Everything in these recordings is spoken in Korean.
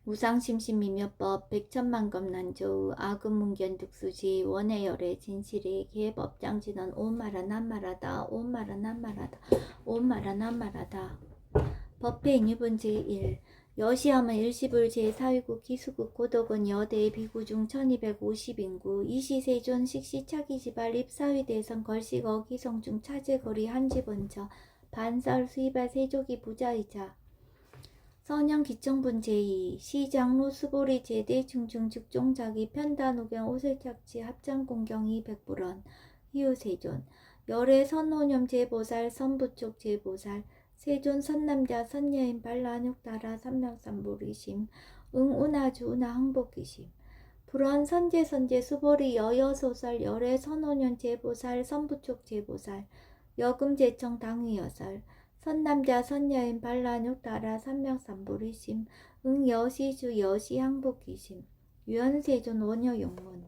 우상심신미묘법 백천만검난조의 아금문견득수지 원해열의 진실이 계법장진언 온마라 난마라다 온마라 난마라다 온마라 난마라다. 법회인유분 제1 여시함은 일시불 제4위국 기수국 고덕은 여대 비구중 1250인구 이시세존 식시차기지발 입사위대선 걸식 어기성중 차제거리 한지번처 반설 수이발 세족이 부자이자 선영기청분 제2 시장로 수보리 제대 중중 즉종자기 편단우경 오색착지 합장공경이 백불원 희우세존 열애 선호념 제보살 선부촉 제보살 세존 선남자 선여인 발라육따라 삼명삼보리심 응운하주 운하 항복기심 불원 선제 수보리 여여소설 열애 선호년 제보살 선부촉 제보살 여금제청 당위여설 선남자 선여인 발라육따라 삼명삼보리심 응여시주 여시항복기심 유연세존 원여용문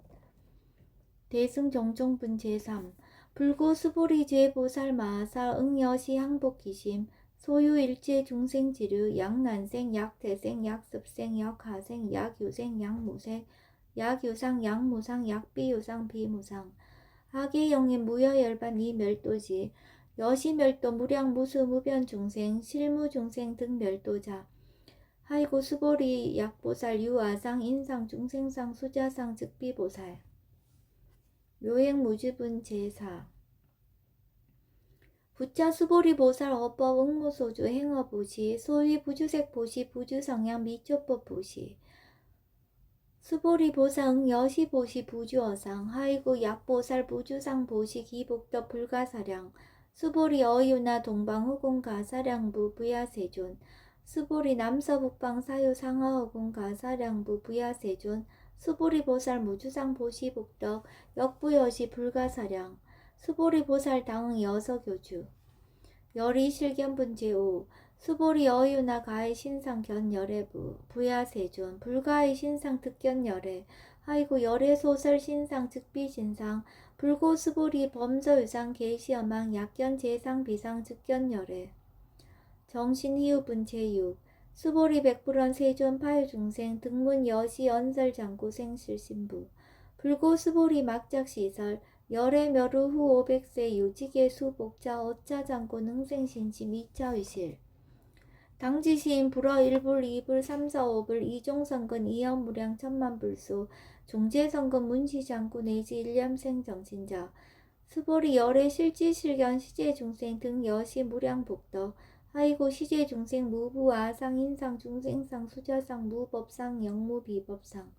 대승정종분 제3 불고수보리 제보살 마하사 응여시 항복기심 소유일체 중생지류 약난생 약태생 약습생 약하생 약유생 약무생 약유상 약무상 약비유상 비무상 하계영인 무여열반 이멸도지 여시멸도 무량무수 무변중생 실무중생 등 멸도자 하이고 수보리 약보살 유아상 인상중생상 수자상 즉비보살 묘행무주분 제4 부차 수보리 보살 어법 응무소주 행어보시 소위 부주색 보시 부주성향 미초법 보시 수보리 보상 여시보시 부주어상 하이고 약보살 부주상 보시 기복덕 불가사량 수보리 어유나 동방후공 가사량부 부야세존 수보리 남서북방 사유 상하허공 가사량부 부야세존 수보리 보살 무주상 보시 복덕 역부여시 불가사량 수보리 보살 당응 여서교주 열이 실견분 제5 수보리 어유나 가의 신상 견열애부 부야세존 불가의 신상 득견열애 하이고 열애 소설 신상 즉비신상 불고 수보리 범서유상 계시어망 약견 제상 비상 즉견열애 정신희우분 제6 수보리 백불원 세존 파유중생 등문 여시 언설장구 생실신부 불고 수보리 막작시설 열애 멸후 후 500세 유지계 수복자 어차장구 능생신심 2차의실 당지시인 불어 1불 2불 3사 5불 이종선근 이연무량 천만불수 종제선근 문시장구 내지 일념생 정신자 수보리 열애 실지실견 시제중생 등 여시 무량복덕 하이고 시제중생 무부아상 인상중생상 수자상 무법상 영무비법상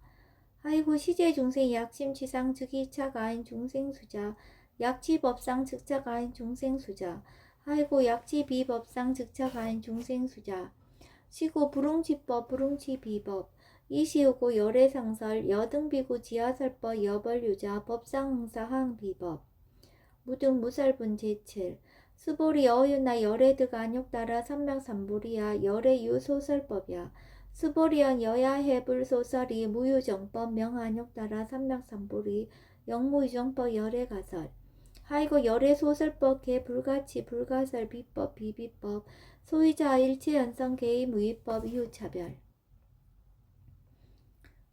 하이고 시제중생 약심치상 즉이차가인 중생수자 약지법상 즉차가인 중생수자 하이고 약지비법상 즉차가인 중생수자 시고 불웅치법 불웅치비법 이시우고 열애상설 여등비구 지하설법 여벌유자 법상응사 항비법 무등무살분 제7 수보리 어유나 열애득 안욕따라 삼명삼보리야 열애유 소설법이야 수보리언 여야해불 소설이 무유정법 명안욕따라 삼명삼보리 영무유정법 열애가설 하이고 열애소설법 개불가치 불가설 비법 비비법 소유자 일체연성 개의 무위법 이후차별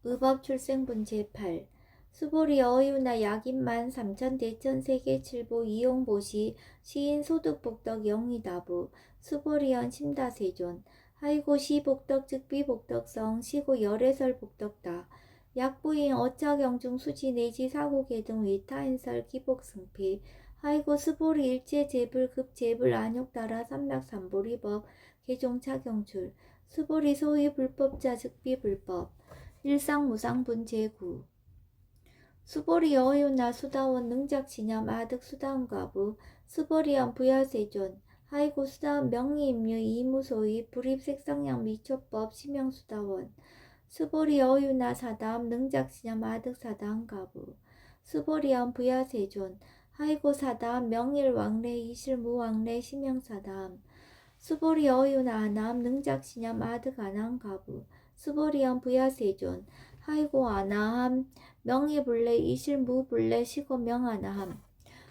의법출생분 제8 수보리 어유나 약인만 삼천 대천 세계칠보 이용보시 시인 소득복덕 영의다부 수보리언 심다세존 하이고 시복덕 즉비복덕성 시고 열애설복덕다 약부인 어차경중 수지 내지 사고계 등 위타인설 기복승피 하이고 수보리 일제 제불 급 제불 안욕따라 삼락삼보리법 개종차경출 수보리 소위 불법자 즉비불법 일상무상분 제9 수보리 어유나 수다원 능작진염 아득 수다원가부 수보리언 부야세존 하이고 수다원 명의임류 이무소위 불입색성량 미초법 심형수다원 수보리 어유나 사담 능작진염 아득 사다원가부 수보리언 부야세존 하이고 사담 명일왕래 이실무왕래 심형사담 수보리 어유나 아남 능작진염 아득 아남가부 수보리언 부야세존 하이고 아나함 명의불래 이실무불래 시고 명아나함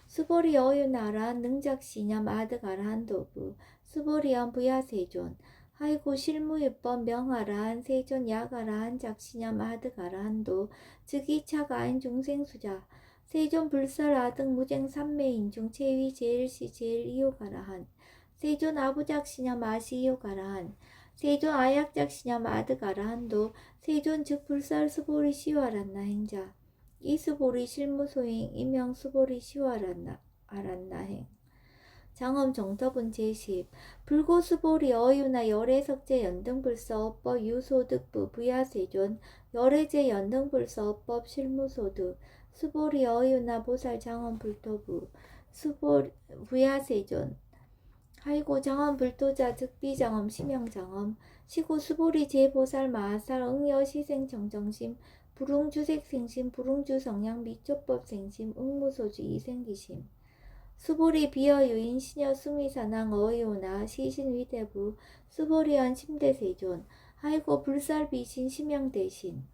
수보리 어유나라 능작시념 아득 아라한도부 수보리언 부야세존 하이고 실무유법 명하라한 세존 야가라한 작시냐 마드가라한도 즉이차가인 중생수자 세존 불설 아등 무쟁 삼매인중 체위 제일시 제일 이요가라한 세존 아부작시냐 마시이요가라한 세존 아약작시냐 마드가라한도 세존 즉 불설 수보리 시와란나 행자 이 수보리 실무소행 이명 수보리 시와란나 아란나행 장엄 정터분 제10 불고수보리 어유나 열애석제 연등불서 업법 유소득부 부야세존 열애제 연등불서 업법 실무소득 수보리 어유나 보살 장엄 불토부 수보 부야세존 하이고 장엄 불토자 즉비장엄 심영장엄 시고 수보리 제보살 마살 응여시생 정정심 불웅주색생심 불웅주성량 미초법 생심 응무소주 이생기심 수보리 비어유인 시녀 수미사낭 어이오나 시신위대부 수보리언 침대세존 하이고 불살비신 심양대신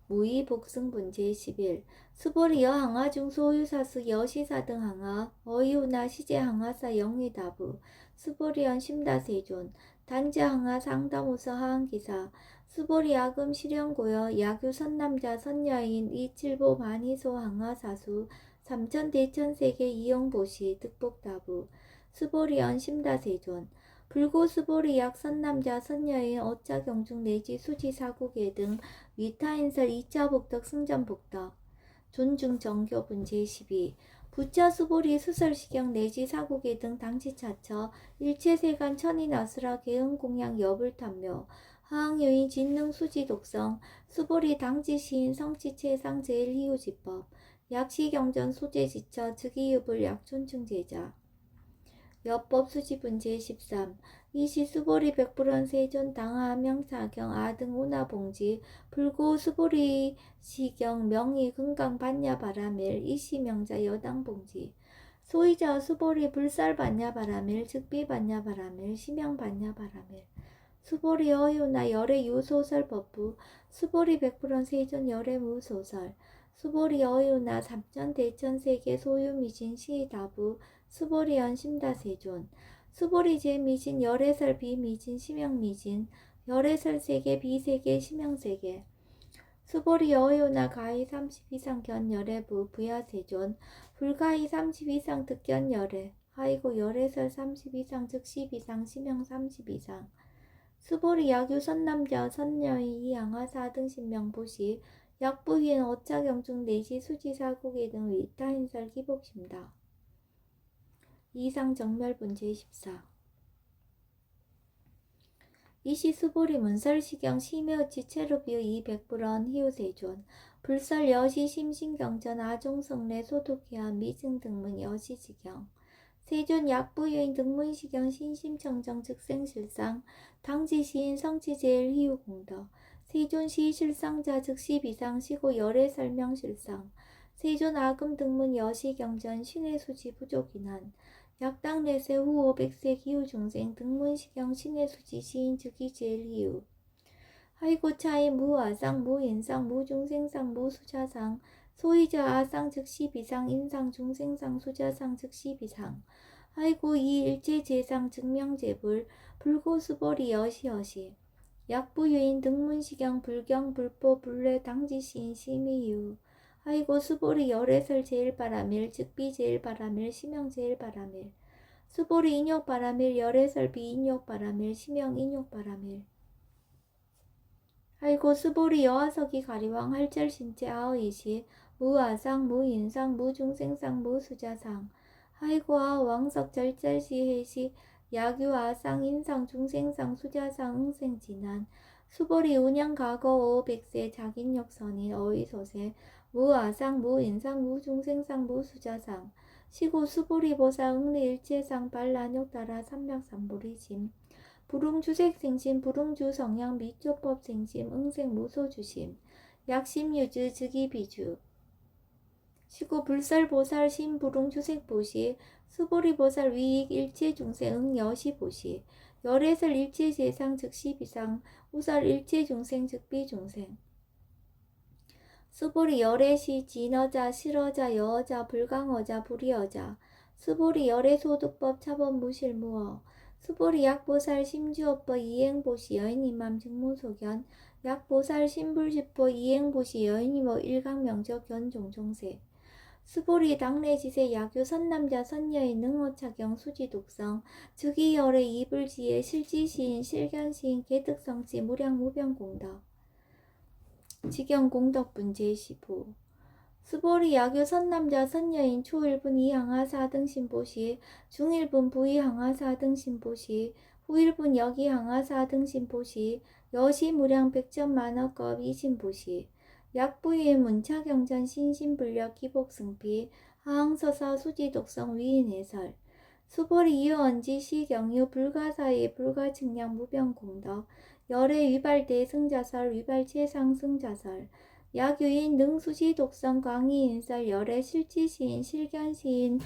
무의복승분 제11 수보리 여항아중 소유사수 여시사 등 항아 어이오나 시제항아사 영리다부 수보리언 심다세존 단지항아 상담우서 하항기사 수보리 야금 실현고여 야규 선남자 선여인 이칠보 만이소 항아사수 삼천대천세계 이영보시 득복다부 수보리언 심다세존 불고 수보리 약 선남자 선여인 어짜경중 내지 수지사국계 등 위타인설 2차 복덕 승전 복덕 존중 정교분 제12 부처 수보리 수설시경 내지 사국계 등 당치차처 일체세간 천인아수라 개응공양 여불탐묘 하항유인 진능 수지독성 수보리 당지시인 성치체상 제일희우지법 약시경전 소재지처 즉이유불 약촌층제자 여법 수지분 제13 이시 수보리 백불원 세존 당하 명사경 아등 오나봉지 불고 수보리 시경 명의 금강 반야 바라밀 이시 명자 여당봉지 소이자 수보리 불살 반야 바라밀 즉비 반야 바라밀 심양 반야 바라밀 수보리 어유나 열애 유소설 법부 수보리 백불원 세존 열애 무소설 수보리 어유나 삼천 대천세계 소유미진 시다부 수보리언 심다세존 수보리 제미진 열애설 비미진 심양미진 열애설 세계 비세계 심양세계 수보리 어유나 가히 30 이상 견열애부 부야세존 불가히 30 이상 득견열애 하이고 열애설 30 이상 즉 10 이상 심양 30 이상 수보리 야규 선남자 선여인 이양하사 등 신명보시 약부인 어차경중 내시 수지사국의 등 위타인설 기복심다. 이상 정멸분 제14 이시 수보리 문설시경 심여치 체로비의 이백불언 희우세존 불설 여시 심신경전 아종성례 소독기한 미증 등문 여시지경 세존 약부유인 등문시경 신심청정 즉생실상 당지시인 성치제일 희우공덕 세존 시실상자 즉시 비상시고 열애설명실상 세존 아금 등문 여시경전 신의수지 부족인한 약당내세 후 500세 기후중생 등문시경 신의수지 시인 즉이 제일 희우 하이고 차이 무아상 무인상 무중생상 무수자상 소이자 아상 즉시 비상 인상 중생상 수자상 즉시 비상 하이고 이 일체 제상 증명제불 불고수벌이 여시여시 약부유인 등문시경 불경 불보 불례 당지시인 심의유 하이고 수보리 열애설 제일바라밀 즉비 제일바라밀 심영 제일바라밀 수보리 인욕바라밀 열애설 비인욕바라밀 심영 인욕바라밀 하이고 수보리 여하석이 가리왕 할절신체 아의시 무아상 무인상 무중생상 무수자상 하이고 아왕석 절절시해시 야규아상 인상 중생상 수자상 응생진한 수보리 운양가거 500세 자긴욕선인 어의소세 무아상 무인상 무중생상 무수자상 시고 수보리보사 응리일체상 발란욕따라 삼맥삼보리심 불웅주색생심 불웅주성양 미초법생심 응생무소주심 약심유주 즉이비주 시고 불설보살 신불웅주색보시 수보리보살 위익 일체중생 응여시보시 열애설 일체재상 즉시비상 우설 일체중생 즉비중생 수보리 열애시 진어자 실어자 여어자 불강어자 불이어자 수보리 열애소득법 차범무실무어 수보리 약보살 심주업보 이행보시 여인이맘 직무소견 약보살 심불십보 이행보시 여인이모 일강명적 견종종세 수보리 당내지세 야교 선남자 선여인 능호차경 수지독성 즉위열의 이불지에 실지시인 실견시인 개득성지 무량무병공덕 직영공덕분 제15 수보리 야교 선남자 선여인 초일분 이항하사 등신보시 중일분 부이항하사 등신보시 후일분 여기항하사 등신보시 여시무량 백전만어급 이신보시 약부의 문차경전 신신불력 기복승피 하항서사 수지독성 위인해설 수보리 이어언지 시경유 불가사의 불가측량 무병공덕 열의 위발대 승자설 위발체상 승자설 야교인 능수시 독성 광희인설 열의 실지시인 실견시인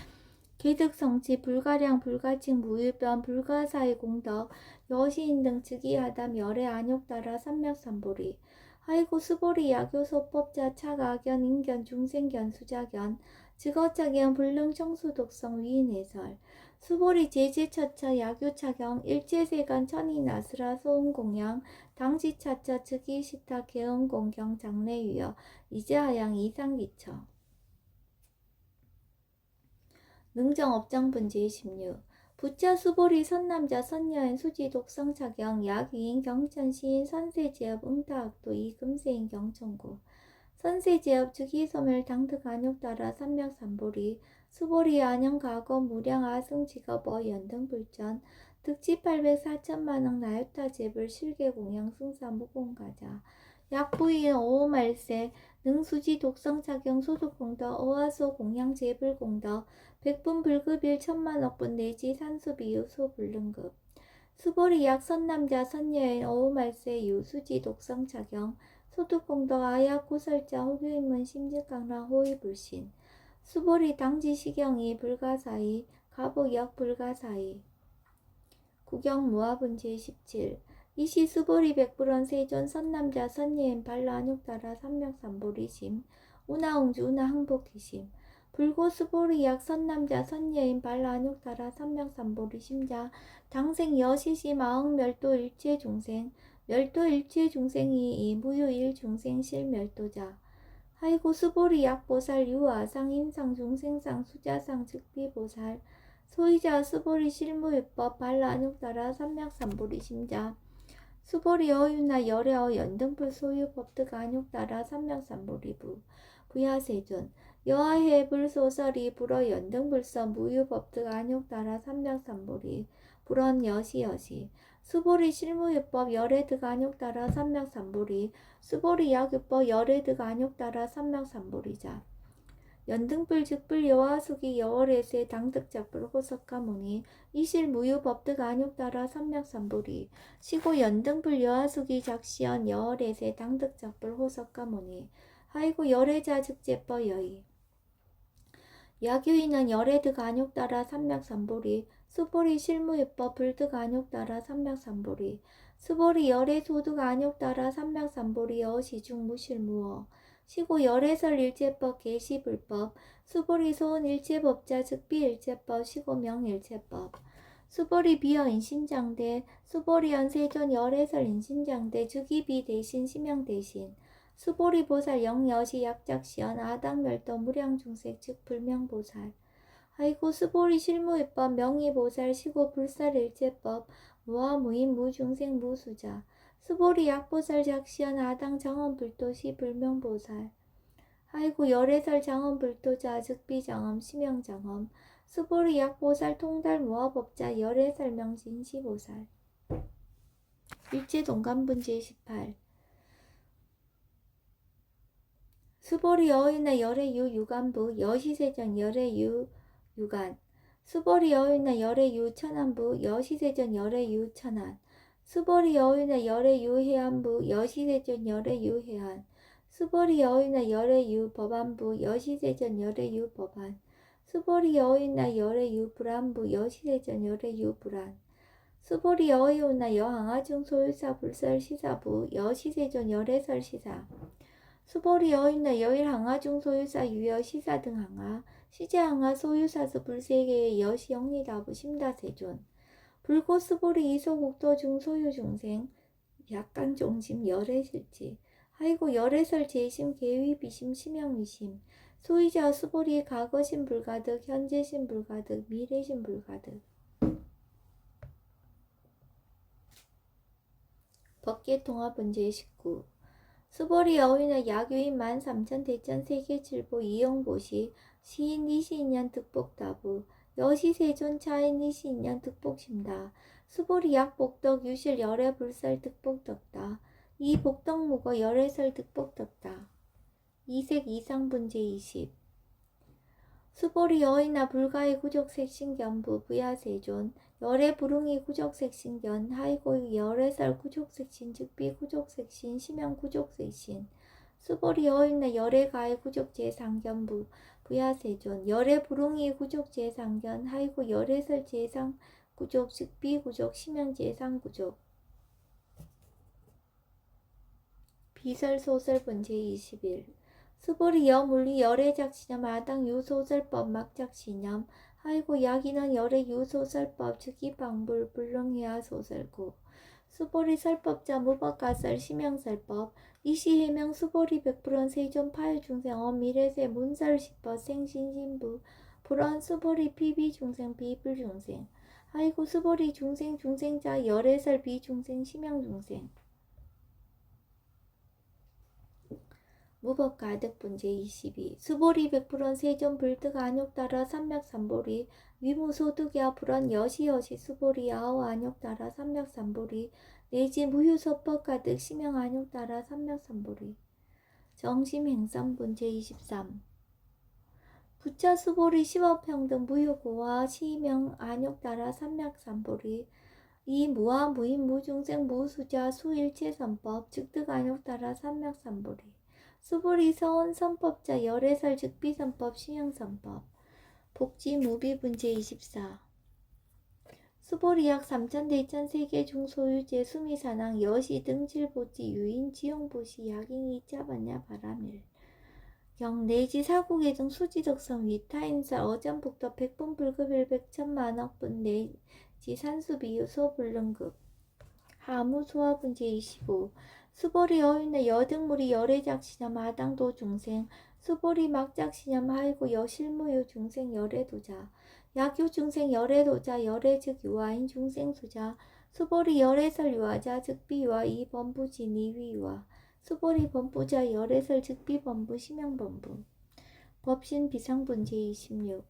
개득성치 불가량 불가칭 무유변 불가사의 공덕 여시인 등 즉위하담 열의 안욕따라 삼맥삼보리 하이고 수보리 야교소법자 차가견 인견 중생견 수자견 즉어차견 불능청수독성 위인해설 수보리 제제처처 야교차경 일제세간 천이나스라 소음공양 당지차처 즉위시타 개음공경 장래유여 이제하양 이상기처 능정업장분 제16 부처 수보리 선남자 선여인 수지 독성차경 약위인 경천시인 선세제업 응타학도 이금세인 경천고 선세제업 즉위소멸 당득 안욕따라 삼맥삼보리 수보리 안영가거 무량 아승직업 연등불전 득지 804천만억 나유타 제불 실계공양 승사 무공가자 약부인 오오말세 능수지 독성차경 소득공덕 어화소 공양 제불공덕 백분 불급일 천만억분 내지 산수비유 소불능급 수보리 약 선남자 선여인 어우말세 유수지 독성차경 소득공덕 아약 고설자 호교인문 심직강라 호위불신 수보리 당지시경이 불가사의 가복역 불가사의 구경무화분 제17 이시 수보리 백불원 세존 선남자 선여인 발라안욕따라 삼맥삼보리심 운하웅주 운하항복희심 불고 수보리 약 선남자 선여인 발라안욕따라 삼맥삼보리심자 당생 여시시 마흥 멸도 일체중생 멸도 일체중생이 이 무유일 중생실 멸도자 하이고 수보리 약보살 유아상 인상 중생상 수자상 즉비보살 소이자 수보리 실무유법 발라안욕따라 삼맥삼보리심자 수보리 어유나 열애어 연등불 소유법득 안욕따라 삼맥삼보리부 부야세존 여하해 불소설이 불어 연등불서 무유법득 안욕따라 삼맥삼보리 불언 여시여시 수보리 실무유법 열애득 안욕따라 삼맥삼보리 수보리 약유법 열애득 안욕따라 삼맥삼보리자 연등불 즉불 여화수기 여월에세 당득작불 호석가모니 이실 무유법득 안욕따라 삼맥삼보리 시고 연등불 여화수기 작시연 여월에세 당득작불 호석가모니 하이고 열애자 즉제법 여의 야교인은 열애득 안욕따라 삼맥삼보리 수보리 실무유법 불득 안욕따라 삼맥삼보리 수보리 열애소득 안욕따라 삼맥삼보리 여시중 무실무어 시고 열애설 일체법 계시불법 수보리 소은 일체법자 즉비일체법 시고 명일체법 수보리 비어 인신장대 수보리 연세존 열애설 인신장대 즉위비 대신 심형 대신 수보리 보살 영여시 약작시연 아당멸도 무량중색 즉 불명보살 하이고 수보리 실무위법 명의보살 시고 불살일체법 무아무인 무중생 무수자 수보리 약보살 작시연 아당 장엄불도시 불명보살 하이고 열애설 장엄불도자 즉비장엄 심형장엄 수보리 약보살 통달 무아법자 열애설 명진시보살 일제동감분 제18 수보리 어휘나 열애유 유간부 여시세전 열애유 유간 수보리 어휘나 열애유 천안부 여시세전 열애유 천안 수보리 어휘나 열애유 해안부 여시세전 열애유 해안 수보리 어휘나 열애유 법안부 여시세전 열애유 법안 수보리 어휘나 열애유 불안부 여시세전 열애유 불안 수보리 어휘나 여항아중 소유사 불설 시사부 여시세전 열애설 시사 수보리 여인나 여일 항아중 소유사 유여 시사 등 항아 시제 항아 소유사수 불세계의 여시 영리다부 심다세존 불고 스보리 이소국도 중소유 중생 약간 종심 열애실지 하이고 열애설 재심 계위 비심 심영위심 소이자 스보리 과거심 불가득 현재심 불가득 미래심 불가득 법계통합은 제19 스보리 어휘나 야교인 13,000 대천 세계칠보 이용보시 시인 니시인년 득복다부 여시세존 차인 니시인년 득복심다 스보리 약복덕 유실 열애 불설 득복덕다 이 복덕무거 열애설 득복덕다 이색 이상분제 20 수보리 여의나 불가의 구족색신견부 부야세존 열의 부릉이 구족색신견 하이고의 열애설 구족색신 즉비 구족색신 심형 구족색신 수보리 여의나 열의 가의 구족제상견부 부야세존 열의 부릉이 구족제상견 하이고 열애설 제상 구족 즉비 구족 심형 제상 구족 비설소설본 제21 스보리 여물리 열애작시념 아당 유소설법 막작시념 하이고 야기는 열애 유소설법 즉기방불 불능해야 소설구 스보리 설법자 무법가설 심형설법 이시해명 스보리 100% 세존 파유중생 어미래세 문설시법 생신신부 불언 스보리 피비중생 비불중생 하이고 스보리 중생 중생자 열애설 비중생 심형중생 무법 가득분 제22 수보리 100% 세존 불득 안욕 따라 삼맥삼보리 위무소득야 불언 여시여시 수보리 아오 안욕 따라 삼맥삼보리 내지 무효소법 가득 심형 안욕 따라 삼맥삼보리 정심행선분 제23 부처 수보리 시법평등 무효고와 시명 안욕 따라 삼맥삼보리 이 무아 무인 무중생 무수자 수일체선법 즉득 안욕 따라 삼맥삼보리 수보리 서원 선법자 열애설 즉비선법 심형선법 복지 무비분제 24 수보리 약 3,000 대천 세계 중소유제 수미사낭 여시 등질보지 유인 지용보시 약인이 짜봤냐 바라밀 경 내지 사국의 등 수지덕성 위타인설 어전북도 백분 불급일 백천만억분 내지 산수비유 소불능급 하무소화분제 25 수보리 어윤의 여등물이 열애작시념 마당도 중생 수보리 막작시념 하이고 여실무유 중생 열애도자 약유 중생 열애도자 열애즉 유아인 중생수자 수보리 열애설 유아자 즉비유아 이범부지 니위유아 수보리 범부자 열애설 즉비범부 심형범부 법신 비상분제 26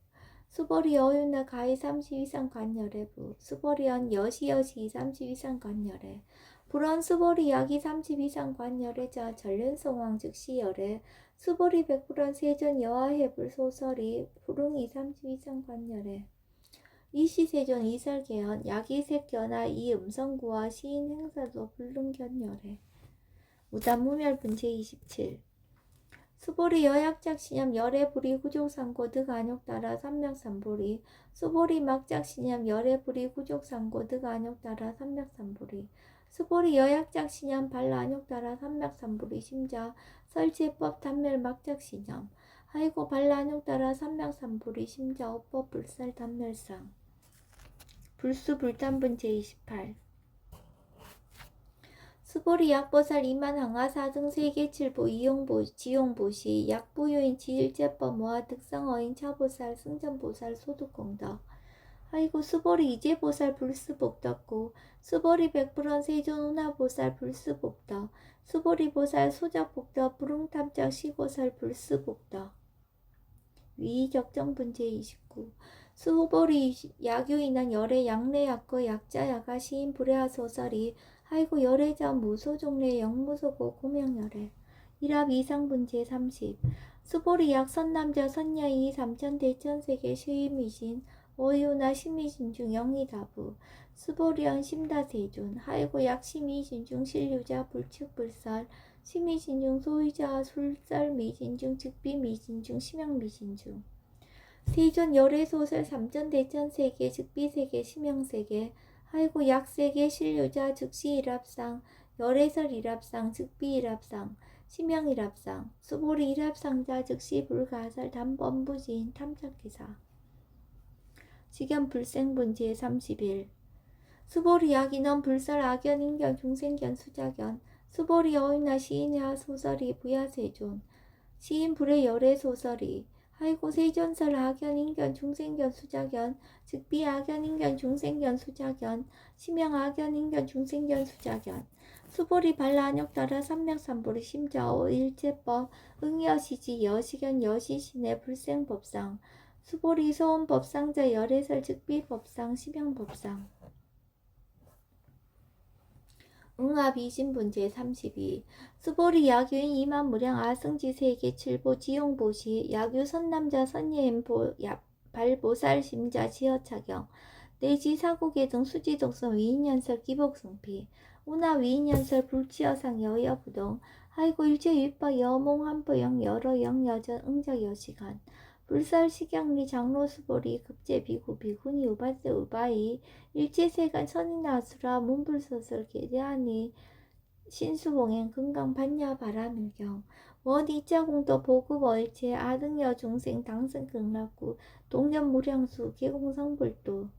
수보리 어윤나 가히 30이상 관열애부 수보리언 여시여시 30이상 관열애 불언 수보리 약이 30이상 관열애자 전륜성왕 즉시 열애 수보리 100% 세존 여하해불 소설이 불응이 30이상 관열애 이시세존 이설개연 약이색견화 이음성구와 시인 행사도 불능견열애 무단무멸분 제27 수보리 여약작시념 열애불이 구족상고 득 안욕 따라 삼맥삼보리 수보리 막작시념 열애불이 구족상고 득 안욕 따라 삼맥삼보리 수보리 여약작시념 발라안욕 따라 삼맥삼보리 심자 설제법 단멸 막작시념 하이고 발라안욕 따라 삼맥삼보리 심자 어법 불살 단멸상 불수불탄분 제28 수보리 약보살 이만항하 사등 세계칠보 이용보 지용보시 약부유인 지일제법 모아 득성어인 차보살 승전보살 소득공덕 하이고 수보리 이제보살 불수복덕고 수보리 100% 세존 운하보살 불수복덕 수보리보살 소작복덕 불응탐적 시고살 불수복덕 위적정분 제29 수보리 야교인한 열애 약내약거 약자야가 시인 불애하소설이 하이고 열애자 무소종래 영무소고 고명열애 일합 이상분제 30 수보리 약 선남자 선야이 3,000 대천세계 시위미신 어유나 심미신중 영리다부 수보리언 심다세존 하이고 약 심미신중 신류자 불축불설 심미신중 소유자 술설미신중 즉비미신중 심형미신중 세존 열애소설 3,000 대천세계 즉비세계 심형세계 하이고 약세계 신류자 즉시 일합상 열애설 일합상 즉비 일합상 심형 일합상 수보리 일합상자 즉시 불가설 단범부지인 탐착기사 직연 불생분제 31 수보리 야기넌 불설 악연 인견 중생견 수작연 수보리 어윤나 시인의 하소설이 부야세존 시인 불의 열애 소설이 하이고 세존설 악연 인견 중생견 수작연 즉비 악연 인견 중생견 수작연 심양 악연 인견 중생견 수작연 수보리 발라안욕 따라 삼맥삼보리 심자오 일제법 응여시지 여시견 여시신의 불생법상 수보리 소원법상자 열애설 즉비법상 심양법상 응압 이신분 제32 수보리 야규인 이만무량 아승지 세계 칠보 지용보시 야규 선남자 선예인 발보살 심자 지어차경 내지 사고계 등 수지독성 위인연설 기복승피 운하 위인연설 불치여상 여여부동 하이고 일체 윗바 여몽 한보영 여러영 여전 응자 여시간 불설 식양리 장로 수보리 급제 비구 비구니 우바세 우바이 일제세간 선인아수라 문불서설 계대하니 신수봉행 금강 반야 바라밀경 원이자공도 보급 얼체 아등여 중생 당승 극락구 동년 무량수 계공성불도